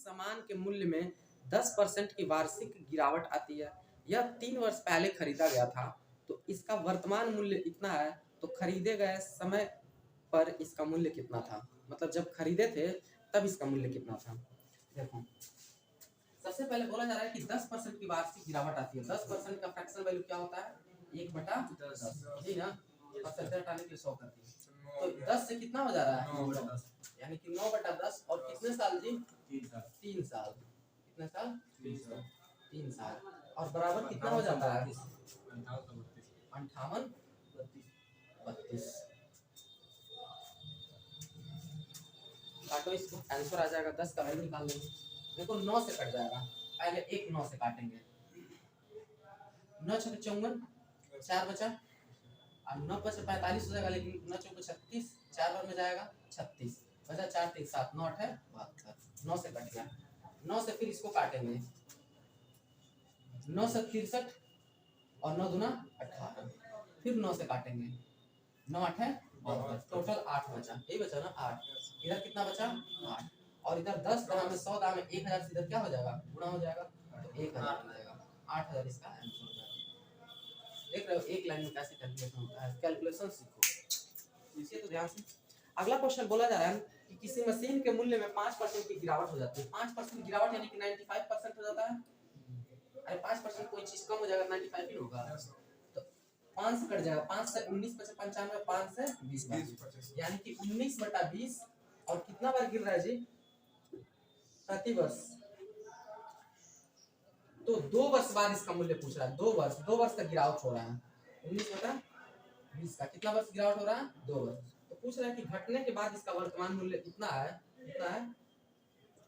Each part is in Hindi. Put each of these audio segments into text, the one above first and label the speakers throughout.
Speaker 1: सामान के मूल्य में 10% की वार्षिक गिरावट आती है। यह 3 वर्ष पहले खरीदा गया था, तो इसका वर्तमान मूल्य इतना है, तो खरीदे गए समय पर इसका मूल्य कितना था? मतलब जब खरीदे थे तब इसका मूल्य कितना था? देखो, सबसे पहले बोला जा रहा है कि 10% की वार्षिक गिरावट आती है। 10% का फ्रैक्शनल वैल्यू क्या होता है? 1/10, जी ना? परसेंटेज हटाने के लिए 100 कर दिए, तो 10 से कितना हो जा रहा है? 9/10, यानी कि 9/10। और कितने साल जी? 3 साल। कितने साल? 3 साल। और बराबर कितना हो जाता है? 58 32। काटो इसको, आंसर आ जाएगा। 10 का वैल्यू निकाल लेंगे। देखो 9 से कट जाएगा, पहले एक 9 से काटेंगे। 9 छक 54, 4 बचा, और 9 पर से 45 हो जाएगा, लेकिन 9 चौके 36, 4 बार में जाएगा 36, बचा 4 3 7, 9 8 72। 9 से कट गया। 9 से फिर इसको काटेंगे, 9 से 63 और 9 दूना 18, फिर 9 से काटेंगे, 9 8 72, टोटल 8 बचा। यही बचा ना 8। इधर कितना बचा? 8। और इधर 10 दाम में 100 दाम में 1000 से इधर क्या हो जाएगा? गुणा हो जाएगा, तो 1000 हो जाएगा। 8000 इसका आंसर हो जाएगा। देख रहे हो एक लाइन में कैसे कैलकुलेशन होता है? कैलकुलेशन सीखो, इसे तो ध्यान से। अगला क्वेश्चन बोला जा रहा है कि किसी मशीन के मूल्य में 5% की गिरावट हो जाती है। 5% गिरावट यानी कि 95% हो जाता है। अरे 5% कोई चीज कम हो जाएगा, 95 ही होगा। तो 5 से कट जाएगा, 5 से 19 बचे 95, 5 से 20, यानी कि 19/20। और कितना बार गिर रहा है जी? प्रति वर्ष। तो 2 वर्ष बाद इसका मूल्य पूछ रहा है। 2 वर्ष का गिरावट हो रहा है। 19/20 का कितना वर्ष गिरावट हो रहा है? 2 वर्ष। तो पूछ रहा है कि घटने के बाद इसका वर्तमान मूल्य कितना है? कितना है?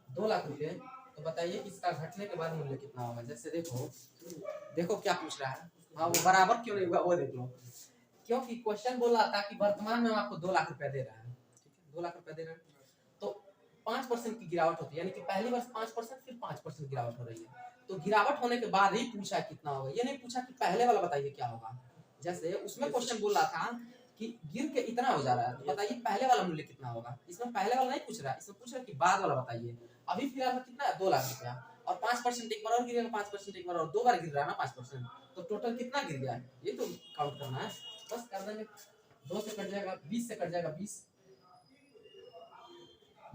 Speaker 1: 2 लाख रुपए। तो बताइए इसका घटने के बाद मूल्य कितना होगा? जैसे देखो क्या पूछ रहा है। हाँ, वो बराबर क्यों नहीं हुआ वो देख लो। क्योंकि क्वेश्चन बोल रहा था कि वर्तमान में आपको 2 लाख रुपया दे रहा है, ठीक है? 2 लाख रुपया दे रहा है, तो 5% की गिरावट होती है, यानी कि पहली वर्ष 5%, फिर 5% गिरावट हो रही है। तो गिरावट होने के बाद ही पूछा कितना होगा, ये नहीं पूछा कि पहले वाला बताइए क्या होगा। जैसे उसमें क्वेश्चन बोल रहा था कि गिर के इतना हो जा रहा है, तो बताइए पहले वाला मूल्य कितना होगा। इसमें पहले वाला नहीं पूछ रहा है, इसमें पूछ रहा है कि बाद वाला बताइए। अभी फिलहाल में कितना है? 2 लाख रुपया। और 5% एक बार और गिरेगा, 5% एक बार और, 2 बार गिर रहा है ना 5%, तो टोटल कितना गिर गया ये तो काउंट करना है। बस कर देंगे। 2 से कट जाएगा, 20 से कट जाएगा 20,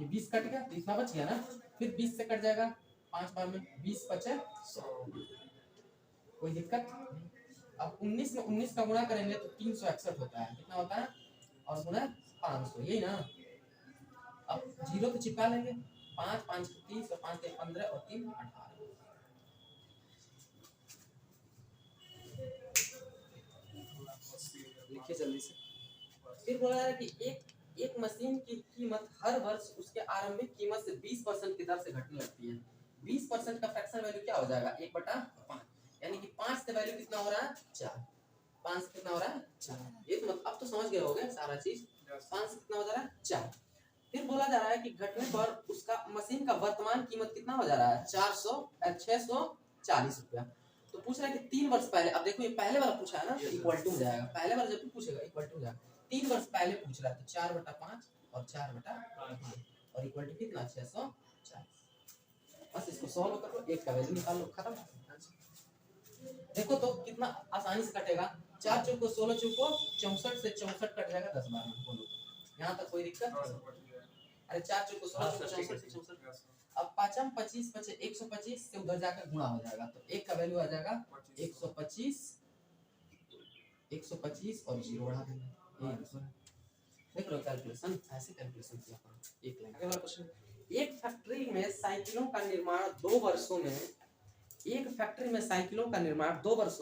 Speaker 1: ये 20 कट गया, तो इतना बच गया ना। फिर 20 से कट जाएगा 5 बार में, 20 बचे 100, कोई दिक्कत। अब 19 में 19 का गुणा करेंगे तो 361 होता है। कितना होता है? और गुणा 500, यही ना। अब 0 तो चिपका लेंगे, 5 5 30 और 5 15 और 3 18। लिखिए जल्दी से। फिर बोला है कि एक मशीन की कीमत हर वर्ष उसके आरंभिक कीमत से 20% की दर से घटने लगती है। 20% का फ्रैक्शनल वैल्यू क्या हो जाएगा? 1/5, यानी कि 5 से वैल्यू कितना हो रहा है? 4। 5 से कितना हो रहा है? 4। ये तो मतलब अब तो समझ गए होगे सारा चीज। 5 से कितना हो जा रहा है? 4। फिर बोला जा रहा है कि घटने पर उसका मशीन का वर्तमान कीमत कितना हो जा रहा है? 640 रुपया। तो पूछ रहा है कि 3 वर्ष पहले। अब देखो ये पहले वाला पूछा है ना, तो इक्वल टू हो जाएगा। पहले वाला जब भी पूछेगा इक्वल टू हो जाएगा। 3 वर्ष पहले पूछ रहा है, तो 4/5 और 4/5 और इक्वल टू कितना? 640। बस इसको सॉल्व करो, एक का वैल्यू निकाल लो, खत्म। देखो तो कितना आसानी से कटेगा। 4 चौको 16 चौको 64 से 64 कट जाएगा 10 बार में। बोलो यहाँ तक कोई दिक्कत? अरे 4 चौको 16 से 64 से 64। अब 5 25 बचे 125 से उधर जाकर गुणा हो जाएगा, तो एक का वैल्यू आ जाएगा 125 और 0 बढ़ा देंगे। यही आंसर है। देख लो कैलकुलेशन, ऐसे कैलकुलेशन किया करो। एक लाइन अगला क्वेश्चन। एक फैक्ट्री में साइकिलों का निर्माण 2 वर्षों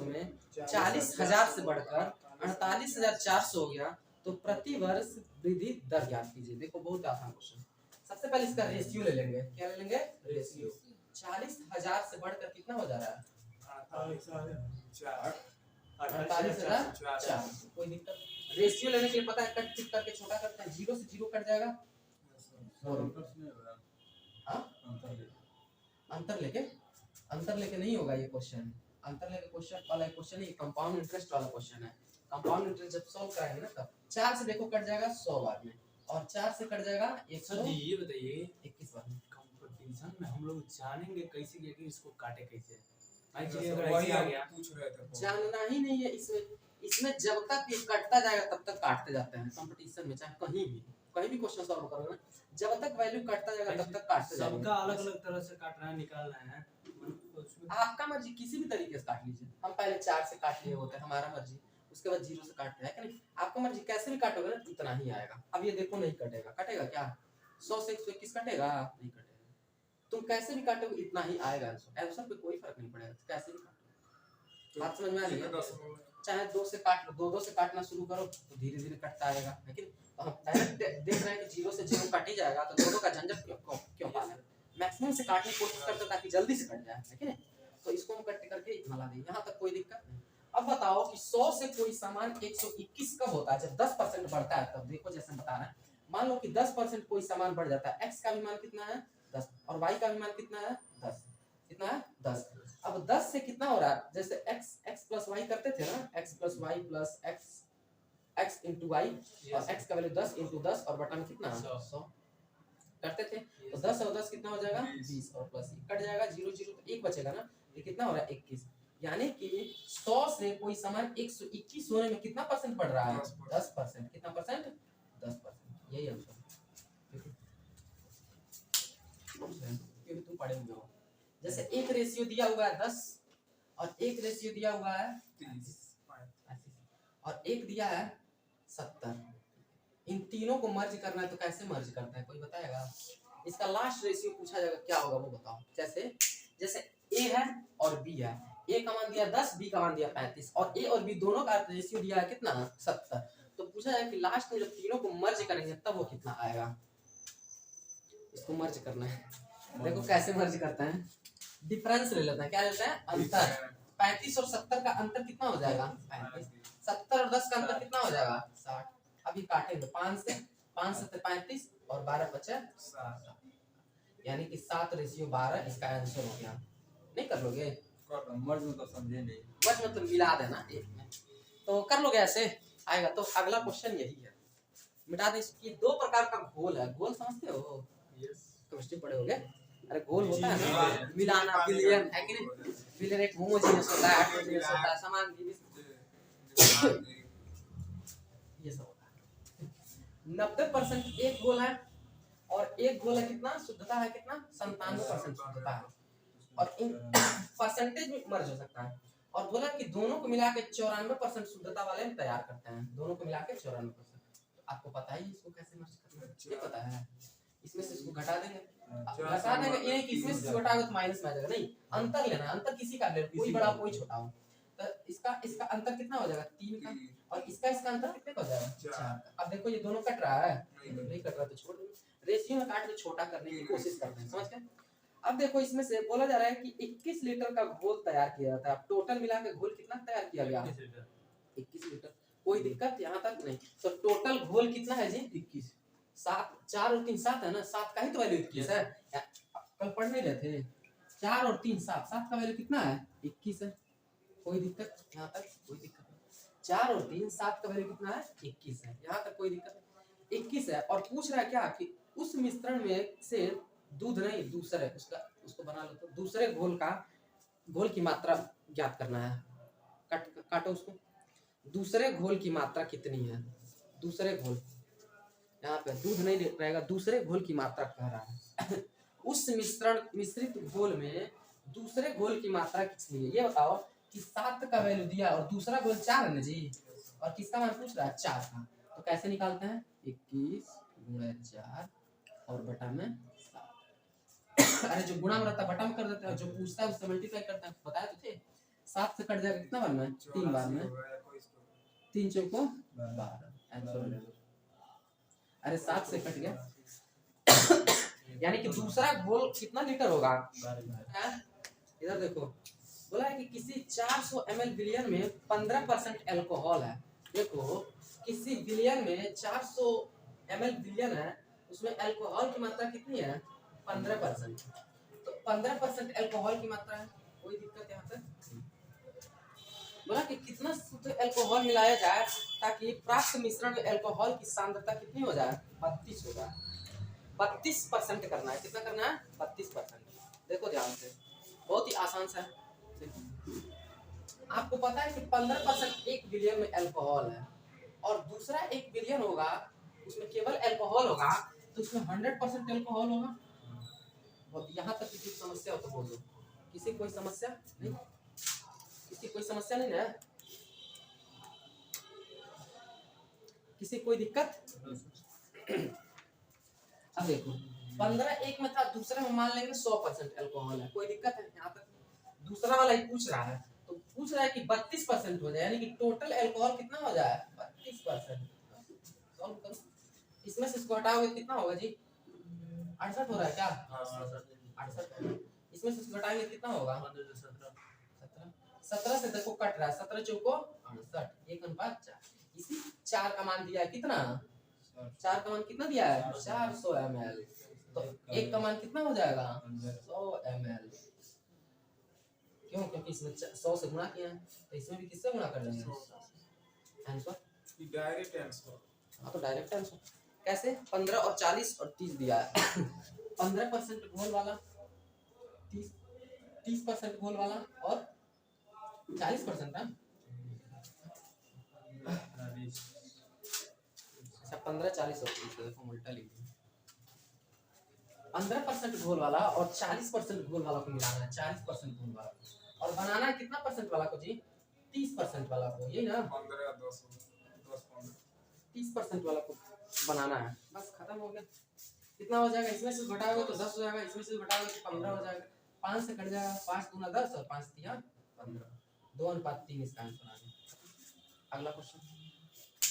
Speaker 1: में 40,000 से बढ़कर 48,400 हो गया, तो प्रति वर्ष वृद्धि दर ज्ञात कीजिए। देखो बहुत आसान क्वेश्चन। सबसे पहले इसका रेशियो ले लेंगे। क्या ले लेंगे? रेशियो। 40,000 से बढ़कर कितना हो जा रहा है? 48,400। कोई दिक्कत? रेशियो लेने के लिए पता है, कट टिक करके छोटा करते हैं, 0 से 0 कट जाएगा। अंतर लेके नहीं होगा ये क्वेश्चन। अंतर लेके क्वेश्चन वाला क्वेश्चन ही कंपाउंड इंटरेस्ट वाला क्वेश्चन है। कंपाउंड इंटरेस्ट जब सॉल्व कराएंगे ना, तब 4 से देखो कट जाएगा 100 बार में, और 4 से कट जाएगा 100।
Speaker 2: ये बताइए
Speaker 1: 21 बार में।
Speaker 2: कंपटीशन में हम लोग जानेंगे कैसे कि इसको काटे कैसे। भाई
Speaker 3: जैसे
Speaker 2: चलिए अगर
Speaker 3: वही
Speaker 2: ऐसे आ
Speaker 3: हम
Speaker 2: गया
Speaker 3: पूछ रहे थे
Speaker 1: जानना ही नहीं है इसमें। इसमें जब तक ये कटता जाएगा तब तक काटते जाते हैं कंपटीशन में, चाहे कहीं भी क्वेश्चन सॉल्व करोगे ना, जब तक वैल्यू कटता जाएगा तब तक काटते जाएंगे।
Speaker 2: सबका अलग अलग तरह से काटना है, निकालना है, उसमें
Speaker 1: आपका मर्जी, किसी भी तरीके से काट लीजिए। हम पहले 4 से काट लिए होते हैं, हमारा मर्जी, उसके बाद 0 से काटते हैं कि नहीं, आपका मर्जी, कैसे भी काटोगे ना उतना ही आएगा। अब ये देखो नहीं कटेगा, कटेगा क्या? 100 से 121 कटेगा? नहीं कटेगा। तुम कैसे भी काटोगे इतना ही आएगा आंसर, आंसर पे कोई फर्क नहीं पड़ेगा कैसे भी काटो। बात समझ में आ रही है? चाहे 2 से काट लो, 2 से काटना शुरू करो तो धीरे धीरे कटता आएगा, लेकिन हम डायरेक्ट देख रहे हैं कि 0 से 0 कट ही जाएगा, तो दोनों का झंझट क्यों पाना। मैक्सिमम से काटने की कोशिश करते ताकि जल्दी से कट जाए, ठीक है। तो इसको हम कट करके इतना ला देंगे, यहाँ तक कोई दिक्कत नहीं। अब बताओ कि 100 से कोई सामान 121 कब होता है? जब 10% बढ़ता है तब। देखो जैसे बता रहे हैं, मान लो कि 10% कोई सामान बढ़ जाता है, x का भी मान कितना है 10 और y का भी मान कितना है 10, कितना है 10। अब 10 से कितना हो रहा है, जैसे x प्लस वाई करते थे ना, x plus y plus x into y, और x का वैल्यू 10 इंटू 10 और बटा में कितना 100 करते थे। तो 10 और 10 कितना हो जाएगा 20 और प्लस कट जाएगा 0 0 तो 1 बचेगा ना, ये कितना हो रहा है 21। यानी कि 100 से कोई सामान 121 होने में कितना परसेंट बढ़ रहा है 10%। कितना परसेंट 10%। यही आंसर क्योंकि तुम पढ़े हुए हो। जैसे एक रेशियो दिया हुआ है 10 और एक रेशियो दिया हुआ है 30 और एक दिया है 70। इन तीनों को मर्ज करना है तो कैसे मर्ज करते हैं कोई बताएगा? इसका लास्ट रेशियो पूछा जाएगा, क्या होगा वो बताओ। जैसे ए है और बी है, ए का मान दिया 10, बी का मान दिया 35 और ए और बी दोनों का रेशियो दिया है कितना 70। तो पूछा जाएगा कि लास्ट में जब तीनों को मर्ज करेंगे तब वो कितना आएगा। इसको मर्ज करना है, देखो कैसे मर्ज करते हैं। डिफरेंस ले लेते हैं, क्या लेते हैं अंतर। 35 और 70 का अंतर कितना हो जाएगा 35। 70 और 10 का अंतर कितना हो जाएगा 60। अभी काटेंगे 5 से 35 और 12 बचे 7, यानी कि 7:12 इसका आंसर हो गया। नहीं कर लोगे?
Speaker 3: मर्ज में तो समझे नहीं,
Speaker 1: मर्ज मतलब मिला देना एक में, तो कर लोगे ऐसे आएगा। तो अगला क्वेश्चन यही है, मिटा दे। इसकी 2 प्रकार का घोल है, घोल समझते हो? यस, केमिस्ट्री पढ़े होगे। अरे घोल होता है ना मिलाना, विलयन है कि नहीं। विलयन एक होमोजेनियस होता है, हेटेरोजेनियस होता है, समान ये सब होता है। 90% एक घोल है और एक घोल है कितना शुद्धता है, कितना 97% शुद्धता है, और इन परसेंटेज में मर्ज हो सकता है। और बोला कि दोनों को मिला के 94% शुद्धता वाले में तैयार करते हैं, दोनों को मिला के 94%। आपको पता ही इसको कैसे मर्ज करना है, ये पता है। इसमें से इसको घटा देंगे, घटा देंगे, ये कि इसमें से घटाओगे तो माइनस में आ जाएगा। नहीं, अंतर लेना, अंतर किसी का ले, कोई बड़ा कोई छोटा हो। तो इसका अंतर कितना हो जाएगा 3 का, और इसका अंतर कितने का हो जाएगा 4। अब देखो ये दोनों कट रहा है, नहीं कट रहा तो छोड़ दो। रेशियो में काट के छोटा करने की कोशिश करते हैं, समझ गए। अब देखो इसमें से बोला जा रहा है कि 21 लीटर का घोल तैयार किया जाता है। अब टोटल मिला के घोल कितना तैयार किया गया 21 लीटर। कोई दिक्कत यहाँ तक नहीं। तो टोटल घोल कितना है जी 21। 7 4 और 3 7 है ना, 7 का ही तो वैल्यू 21 है। कल पढ़ नहीं रहे थे 4 और 3 7, 7 का वैल्यू कितना है 21 है। कोई दिक्कत यहाँ तक? कोई दिक्कत नहीं। 4 और 3 7 का वैल्यू कितना है 21 है, यहाँ तक कोई दिक्कत नहीं। 21 है और पूछ रहा है क्या कि उस मिश्रण में से दूध नहीं दूसरे उसको बना लो। तो दूसरे घोल की मात्रा ज्ञात करना है। काटो उसको। दूसरे घोल की मात्रा कितनी है? दूसरे घोल, यहाँ पे दूध नहीं रहेगा, दूसरे घोल की मात्रा कह रहा है। उस मिश्रित घोल में दूसरे घोल की मात्रा कितनी है ये बताओ। कि 7 का वैल्यू दिया और दूसरा घोल 4 है ना जी, और किसका मान पूछ रहा है 4 का। तो कैसे निकालते हैं 21 गुणा 4 और बटा में 7। अरे जो गुणा में रहता है बटा में कर देते हैं, जो पूछता है उससे मल्टीप्लाई करते हैं। बताया तो थे 7 से कट जाएगा कितना बार में 3 बार में, 3 चौको 12 आंसर। अरे 7 से कट गया यानी कि दूसरा घोल कितना लीटर होगा। इधर देखो बोला है कि किसी 400 ml विलियन में 15% अल्कोहल है। देखो किसी विलियन में 400 ml विलियन है, उसमें अल्कोहल की मात्रा कितनी है 15%। तो 15% अल्कोहल की मात्रा है, कोई दिक्कत यहाँ तक। बोला कि कितना शुद्ध अल्कोहल मिलाया जाए ताकि प्राप्त मिश्रण में अल्कोहल की सांद्रता कितनी हो जाए 32 हो जाए। 32% करना है, कितना करना है 32%। आसान सा है। आपको पता है कि 15% 1 बिलियन में अल्कोहल है और दूसरा 1 बिलियन होगा उसमें केवल अल्कोहल होगा, तो उसमें 100% अल्कोहल होगा। और यहाँ तक किसी समस्या हो तो बोल दो। किसी कोई समस्या नहीं? किसी कोई समस्या नहीं ना? किसी कोई दिक्कत? अब देखो 15 एक में था, दूसरे में मान लेंगे 100% अल्कोहल है, कोई दिक्कत है? यहाँ तक दूसरा वाला ही पूछ रहा है, तो पूछ रहा है कि 32% हो जाए, यानी कि टोटल अल्कोहल कितना हो जाए 32%। सॉल्व करो, इसमें से इसको हटाओगे कितना होगा जी? 68 हो रहा है क्या? 68। इसमें से इसको घटाएंगे कितना होगा? 17 से देखो कट रहा है, 17 चौको 68, 1:4। इसी 4 का मान दिया है कितना? 4 का मान कितना दिया है? 400 ml। तो 1 का मान कितना हो जाएगा? 100 ml। क्यों? क्योंकि इसमें 100 से गुणा किया है, तो इसमें भी किससे गुणा कर देंगे? Answer
Speaker 3: direct answer.
Speaker 1: हाँ, तो डायरेक्ट आंसर कैसे? 15 और 40 और 30 दिया है। 15% घोल वाला, 30% घोल वाला और 40% है। अच्छा 15 40 और 30 देखो उल्टा लिख दिया। 15% घोल वाला और 40% घोल वाला को मिलाना है, 40% घोल वाला और बनाना है कितना परसेंट वाला को जी? 30% वाला को, यही ना?
Speaker 3: 15 10 15
Speaker 1: 30% वाला को बनाना है, बस खत्म हो गया। कितना हो जाएगा? इसमें से घटाओगे तो 10 हो जाएगा, इसमें से घटाओगे तो 15 हो जाएगा, 5 से कट जाएगा, 5 दूना 10 और 5 तिया 15, 2:3 इसका आंसर आ गया। अगला क्वेश्चन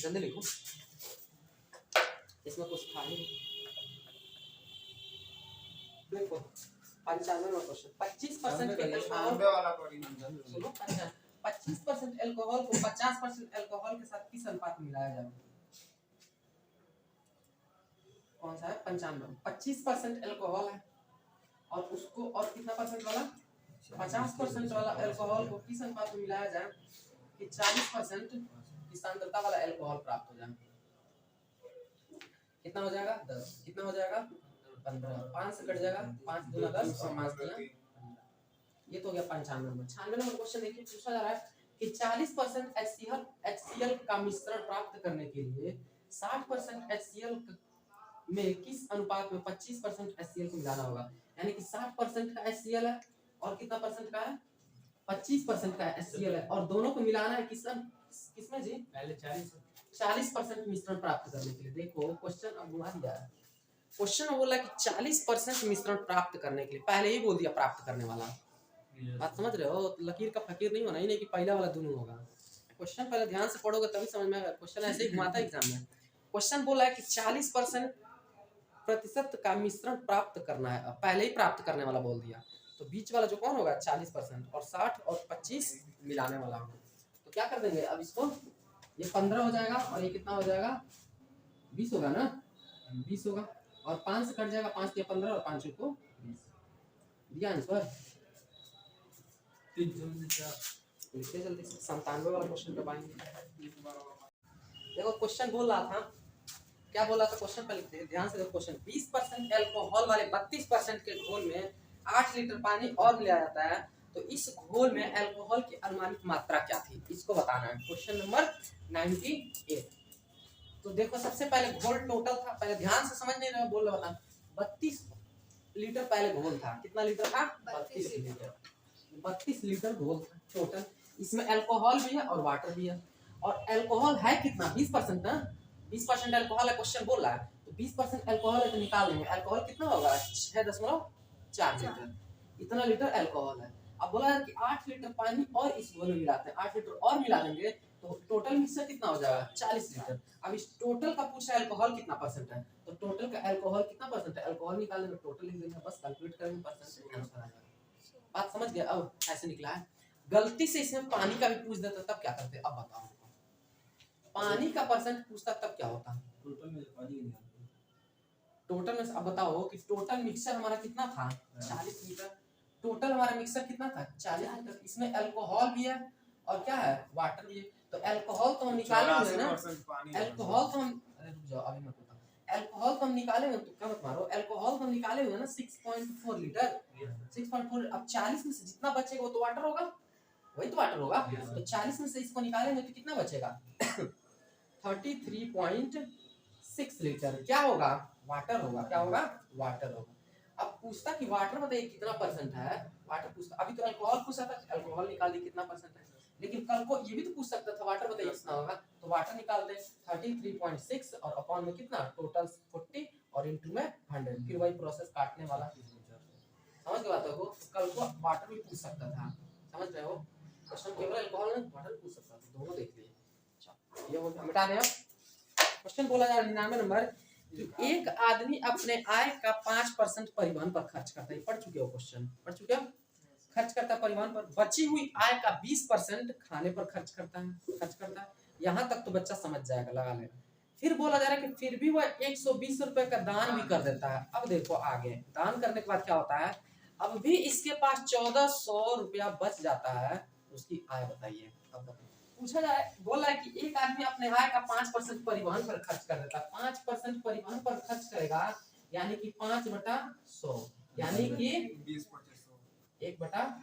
Speaker 1: जल्दी लिखो, इसमें कुछ था ही। देखो 95वां क्वेश्चन, 25% के अल्कोहल
Speaker 3: वाला परिणाम
Speaker 1: सुनो, 25% अल्कोहल को 50% अल्कोहल के साथ किस अनुपात में मिलाया जाए? कौन सा है? 95। 25% अल्कोहल है और उसको और कितना परसेंट वाला? 50% वाला अल्कोहल को किस अनुपात में मिलाया जाए कि 40% की सांद्रता वाला अल्कोहल प्राप्त हो जाए? कितना हो जाएगा? 10। कितना हो जाएगा? 15। 5 से कट जाएगा, 5 दूना 10 और 5 तिया 15। ये तो हो गया 95 नंबर। 96 नंबर क्वेश्चन देखिए, पूछा जा रहा है कि 40% HCl का मिश्रण प्राप्त करने के लिए 60% HCl में किस अनुपात में 25% HCl को मिलाना होगा? यानी कि 60% का HCl है और कितना परसेंट का है? 25% का HCl है और दोनों को मिलाना है किसमें जी?
Speaker 2: पहले
Speaker 1: 40% मिश्रण प्राप्त करने के लिए। देखो क्वेश्चन अब घुमा दिया है, क्वेश्चन बोला कि 40% मिश्रण प्राप्त करने के लिए, पहले ही बोल दिया प्राप्त करने वाला। बात समझ रहे हो? लकीर का फकीर नहीं होना, ही नहीं कि पहला वाला दोनों होगा। क्वेश्चन पहले ध्यान से पढ़ोगे तभी समझ में आएगा, क्वेश्चन ऐसे ही घुमाता है एग्जाम में। क्वेश्चन बोला है कि 40% का मिश्रण प्राप्त करना है, पहले ही प्राप्त करने वाला बोल दिया, तो बीच वाला जो कौन होगा? 40% और 60 और 25 मिलाने वाला होगा। तो क्या कर देंगे अब इसको? ये 15 हो जाएगा और ये कितना हो जाएगा? 20 होगा ना? 20 होगा और 5 से कट जाएगा, 5 तिया 15 और 5 को 20। दिया आंसर? लिखते जल्दी से। 97 वाला क्वेश्चन पे पाएंगे। देखो क्वेश्चन बोल रहा था, क्या बोला था क्वेश्चन पे? लिखते हैं ध्यान से देखो क्वेश्चन। 20% अल्कोहल वाले 32% के घोल में 8 लीटर पानी और मिलाया जाता है, तो इस घोल में अल्कोहल की अनुमानित मात्रा क्या थी? इसको बताना है। Question number 98। तो देखो सबसे पहले घोल टोटल था, पहले ध्यान से समझ नहीं रहे बोल रहा बता। 32 लीटर पहले घोल था। कितना लीटर था? 32 लीटर। 32 लीटर घोल था टोटल। इसमें अल्कोहल भी है और वाटर भी है। और अल्कोहल है कितना? 20% ना? 20% अल्कोहल है, क्वेश्चन बोल रहा है। तो 20% अल्कोहल है तो निकाल लेंगे। अल्कोहल कितना होगा? 6.4 लीटर। इतना लीटर अल्कोहल है। अब बोला है कि 8 लीटर पानी और इस घोल में मिलाते हैं, 8 लीटर और मिला देंगे तो टोटल मिक्सचर कितना हो जाएगा? 40 लीटर। अब इस टोटल का पूछा है अल्कोहल कितना परसेंट है, तो टोटल का अल्कोहल कितना परसेंट है? अल्कोहल निकाल लेंगे, टोटल लिख देंगे, बस कैलकुलेट करेंगे, परसेंट आंसर आ जाएगा। बात समझ गए? अब ऐसे निकला है। गलती से इसमें पानी का भी पूछ देता तब क्या करते? अब बताओ, पानी का परसेंट पूछता तब क्या होता?
Speaker 3: टोटल में पानी नहीं आता।
Speaker 1: टोटल में अब बताओ कि टोटल मिक्सचर हमारा कितना था? 40 लीटर। टोटल हमारा मिक्सचर कितना था? 40 लीटर। इसमें अल्कोहल भी है और क्या है? वाटर भी है। तो अल्कोहल तो हम निकाले हुए ना, अल्कोहल तो हम, अरे रुक जाओ अभी मत बताओ, अल्कोहल तो हम निकाले हुए, तो क्या मत मारो, अल्कोहल तो हम निकाले हुए ना 6.4 लीटर। 6.4 अब 40 में से जितना बचेगा वो तो वाटर होगा, वही तो वाटर होगा। तो 40 में से इसको निकालेंगे तो कितना बचेगा 33.6 लीटर क्या होगा, वाटर होगा। क्या होगा, वाटर होगा। अब पूछता कि वाटर बताइए कितना परसेंट है, वाटर पूछता। अभी तो अल्कोहल पूछा था, अल्कोहल निकाल दी कितना परसेंट है, लेकिन कल को ये भी तो पूछ सकता था वाटर बताइए कितना होगा, तो वाटर निकाल दे 33.6 और अपॉन में कितना टोटल 40 और इनटू में 100, फिर वही प्रोसेस काटने वाला। समझ गए बात को, कल को वाटर भी पूछ सकता था, समझ रहे हो। क्वेश्चन केवल अल्कोहल नहीं वाटर पूछ सकता था, दोनों देख लिए। ये हो गया, मिटा दें। क्वेश्चन बोला जा 99 नंबर कि एक आदमी अपने आय का 5% परिवहन पर खर्च करता है। पढ़ चुके हो क्वेश्चन, पढ़ चुके हो। खर्च करता है परिवहन पर, बची हुई आय का 20% खाने पर खर्च करता है। यहाँ तक तो बच्चा समझ जाएगा, लगा लेगा। फिर बोला जा रहा है कि फिर भी वह 120 रुपए का दान भी कर देता है। अब देखो आगे दान करने के बाद क्या होता है, अब भी इसके पास 1400 रुपया बच जाता है, उसकी आय बताइए। अब पूछा जाए, बोला है कि एक आदमी अपने आय का 5% परिवहन पर खर्च कर देता है। 5% परिवहन पर खर्च करेगा, यानी कि 5/100, यानी कि 1/20,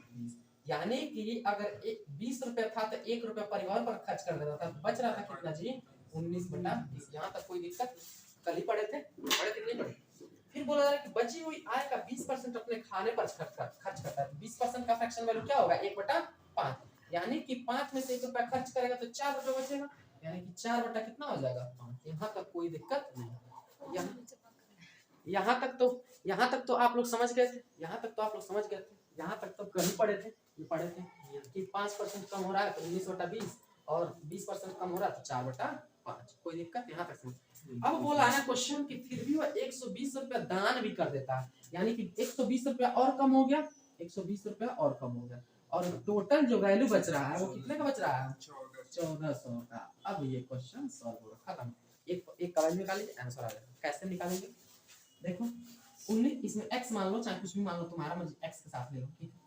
Speaker 1: यानी कि अगर 20 रुपया था तो 1 रुपया परिवहन पर खर्च कर देता था, बच रहा था कितना जी 19/20। यहाँ तक कोई दिक्कत, कल ही पढ़े थे कि नहीं पढ़े। फिर बोला जा रहा है कि बची हुई आय का 20% अपने खाने पर खर्च करता है। 20% का फ्रैक्शन वैल्यू क्या होगा 1/5, यानी कि 5 में से 1 रुपया खर्च करेगा तो 4 रुपया बचेगा, यानी कि 4 कितना हो जाएगा 5। यहाँ तक कोई दिक्कत नहीं। यहाँ तक तो आप लोग समझ गए थे, यहाँ तक तो कहीं पढ़े थे, ये पढ़े थे कि 5% कम हो रहा है तो 19/20 और 20% कम हो रहा है तो 4/5, कोई दिक्कत यहाँ तक समझ। अब बोला है क्वेश्चन कि फिर भी वह 120 रुपया दान भी कर देता है, यानी कि 120 रुपया और कम हो गया, 120 रुपया और कम हो गया, और टोटल जो वैल्यू बच रहा है वो कितने का बच रहा है 1400 का। अब ये क्वेश्चन सॉल्व होगा, खत्म। एक कॉलेज निकाल लीजिए, आंसर आ जाएगा। कैसे निकालेंगे, देखो 19 इसमें x मान लो, चाहे कुछ भी मान लो, तुम्हारा मर्जी x के साथ ले लो, ठीक है।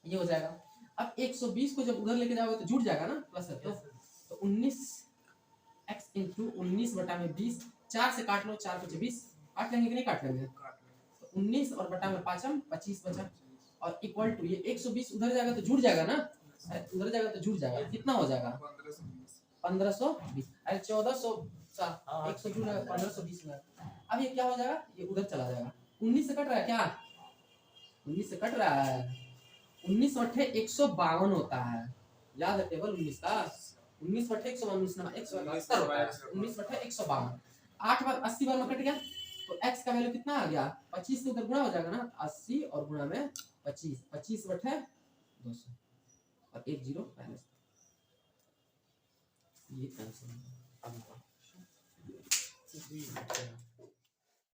Speaker 1: ये हो जाएगा। अब 120 को जब उधर लेके जाओगे तो जुड़ जाएगा ना, प्लस है तो 19x इंटू 19/20, 4 से काट लो, 4 × 20, काट लेंगे कि नहीं काट लेंगे, तो 19 और बटा में 5 25 बचा, और इक्वल टू ये 120 उधर जाएगा तो जुड़ जाएगा ना, उधर जाएगा तो जुड़ जाएगा, कितना हो जाएगा 1520, अरे 1400 100 जुड़ जाएगा 1520 में। अब ये क्या हो जाएगा, ये उधर चला जाएगा, 19 से कट रहा है क्या, 19 से कट रहा है, 19 बटे 152 होता है, याद है टेबल 19 का, 19 बटे 152 ना 172 होता है, 19 बटे 152, 8 बार 80 बार में कट गया, तो x का वैल्यू कितना आ गया 25 से उधर गुणा हो जाएगा ना, 80 और गुणा में 25, 25 बटे 200 और 1 0 माइनस, ये आंसर है। अब